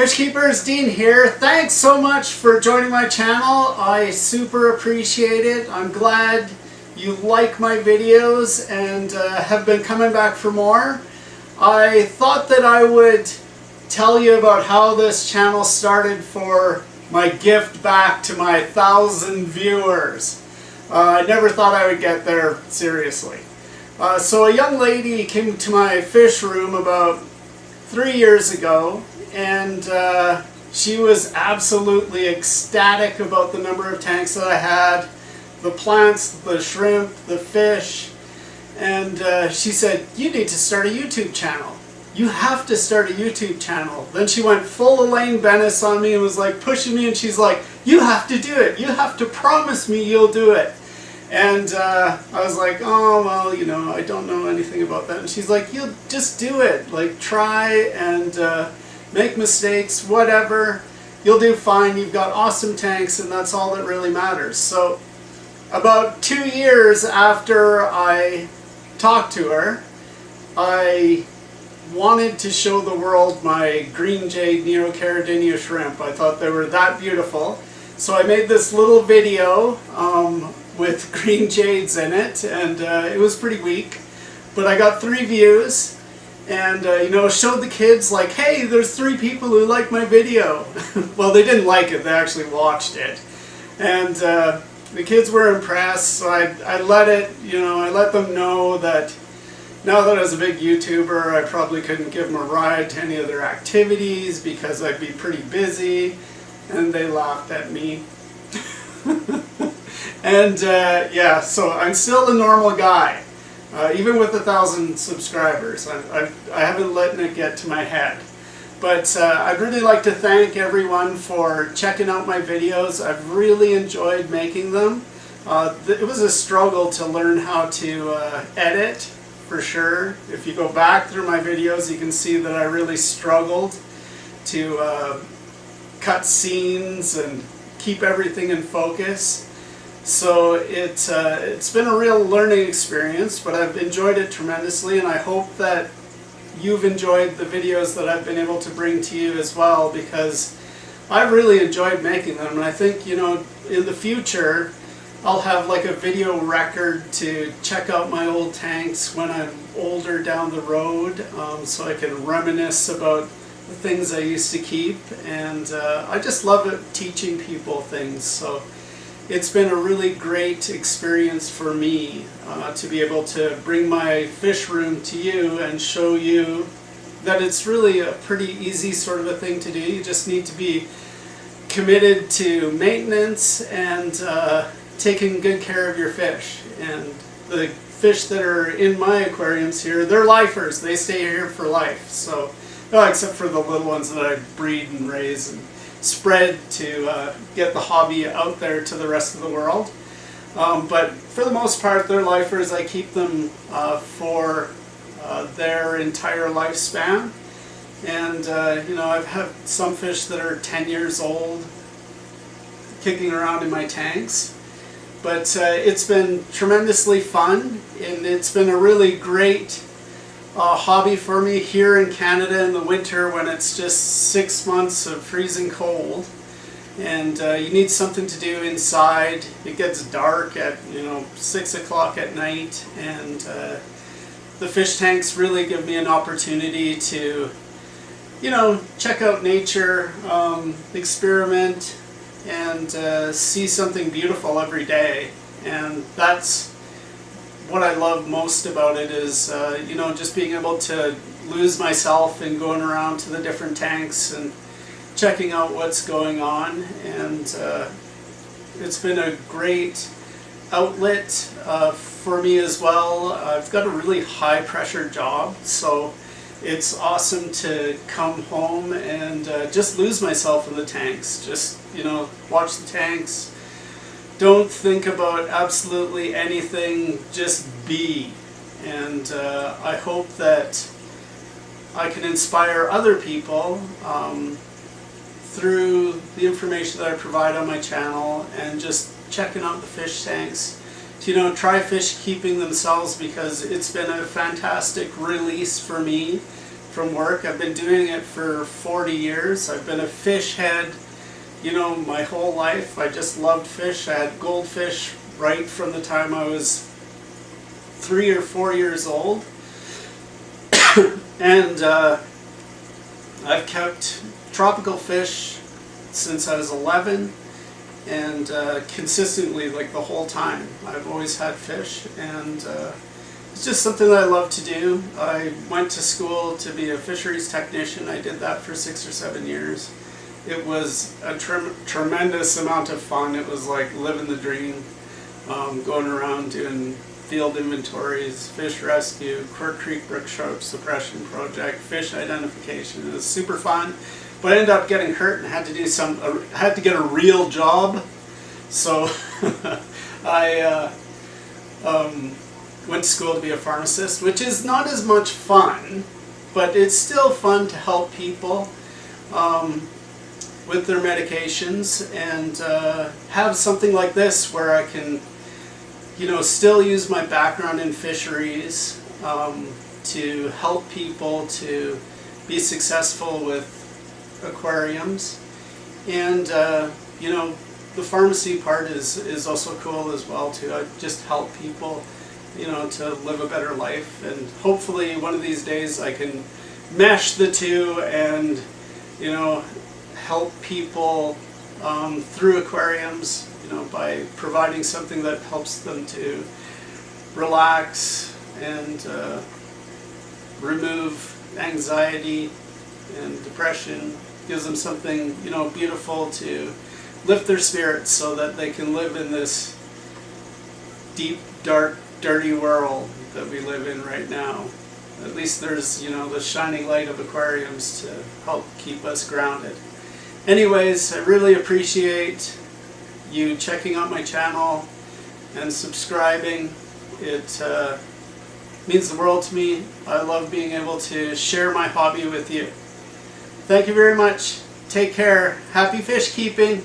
Fish Keepers, Dean here. Thanks so much for joining my channel. I super appreciate it. I'm glad you like my videos and have been coming back for more. I thought that I would tell you about how this channel started for my gift back to my 1,000 viewers. I never thought I would get there, seriously. So a young lady came to my fish room about 3 years ago, and she was absolutely ecstatic about the number of tanks that I had, the plants, the shrimp, the fish, and she said, "You need to start a YouTube channel. You have to start a YouTube channel." Then she went full Elaine Bennis on me and was like pushing me, and she's like, "You have to do it. You have to promise me you'll do it." And I was like, "Oh, well, you know, I don't know anything about that." And she's like, "You'll just do it. Like, try and make mistakes, whatever. You'll do fine. You've got awesome tanks, and that's all that really matters." So about 2 years after I talked to her, I wanted to show the world my green jade Neocaridina shrimp. I thought they were that beautiful. So I made this little video with green jades in it, and it was pretty weak, but I got 3 views, and you know, showed the kids like, "Hey, there's 3 people who like my video." Well, they didn't like it, they actually watched it, and the kids were impressed. So I let it, you know, I let them know that now that I was a big YouTuber, I probably couldn't give them a ride to any of their activities because I'd be pretty busy, and they laughed at me. And yeah, so I'm still a normal guy, even with 1,000 subscribers. I haven't let it get to my head. But I'd really like to thank everyone for checking out my videos. I've really enjoyed making them. It was a struggle to learn how to edit, for sure. If you go back through my videos, you can see that I really struggled to cut scenes and keep everything in focus. So it's been a real learning experience, but I've enjoyed it tremendously, and I hope that you've enjoyed the videos that I've been able to bring to you as well, because I've really enjoyed making them. And I think, you know, in the future I'll have like a video record to check out my old tanks when I'm older down the road, so I can reminisce about the things I used to keep. And I just love it, teaching people things. So it's been a really great experience for me to be able to bring my fish room to you and show you that it's really a pretty easy sort of a thing to do. You just need to be committed to maintenance and taking good care of your fish. And the fish that are in my aquariums here, they're lifers. They stay here for life. So, well, except for the little ones that I breed and raise and spread to get the hobby out there to the rest of the world. But for the most part, they're lifers. I keep them for their entire lifespan. And you know, I've had some fish that are 10 years old kicking around in my tanks. But it's been tremendously fun, and it's been a really great hobby for me here in Canada in the winter when it's just 6 months of freezing cold, and you need something to do inside. It gets dark at, you know, 6 o'clock at night, and the fish tanks really give me an opportunity to, you know, check out nature, experiment, and see something beautiful every day. And that's what I love most about it, is you know, just being able to lose myself in going around to the different tanks and checking out what's going on. And it's been a great outlet for me as well. I've got a really high pressure job, so it's awesome to come home and just lose myself in the tanks. Just, you know, watch the tanks. Don't think about absolutely anything, just be. And I hope that I can inspire other people through the information that I provide on my channel, and just checking out the fish tanks to, you know, try fish keeping themselves, because it's been a fantastic release for me from work. I've been doing it for 40 years. I've been a fish head, you know, my whole life. I just loved fish. I had goldfish right from the time I was 3 or 4 years old. And I've kept tropical fish since I was 11, and consistently, like the whole time, I've always had fish, and it's just something that I love to do. I went to school to be a fisheries technician. I did that for 6 or 7 years. It was a tremendous amount of fun. It was like living the dream, going around doing field inventories, fish rescue, Quirk Creek Brook Trout Suppression Project, fish identification. It was super fun, but I ended up getting hurt and had to do had to get a real job. So I went to school to be a pharmacist, which is not as much fun, but it's still fun to help people with their medications, and have something like this where I can, you know, still use my background in fisheries to help people to be successful with aquariums. And you know, the pharmacy part is also cool as well too. I just help people, you know, to live a better life, and hopefully one of these days I can mesh the two and, you know, help people through aquariums, you know, by providing something that helps them to relax and remove anxiety and depression, gives them something, you know, beautiful to lift their spirits so that they can live in this deep, dark, dirty world that we live in right now. At least there's, you know, the shining light of aquariums to help keep us grounded. Anyways, I really appreciate you checking out my channel and subscribing. It means the world to me. I love being able to share my hobby with you. Thank you very much. Take care. Happy fish keeping.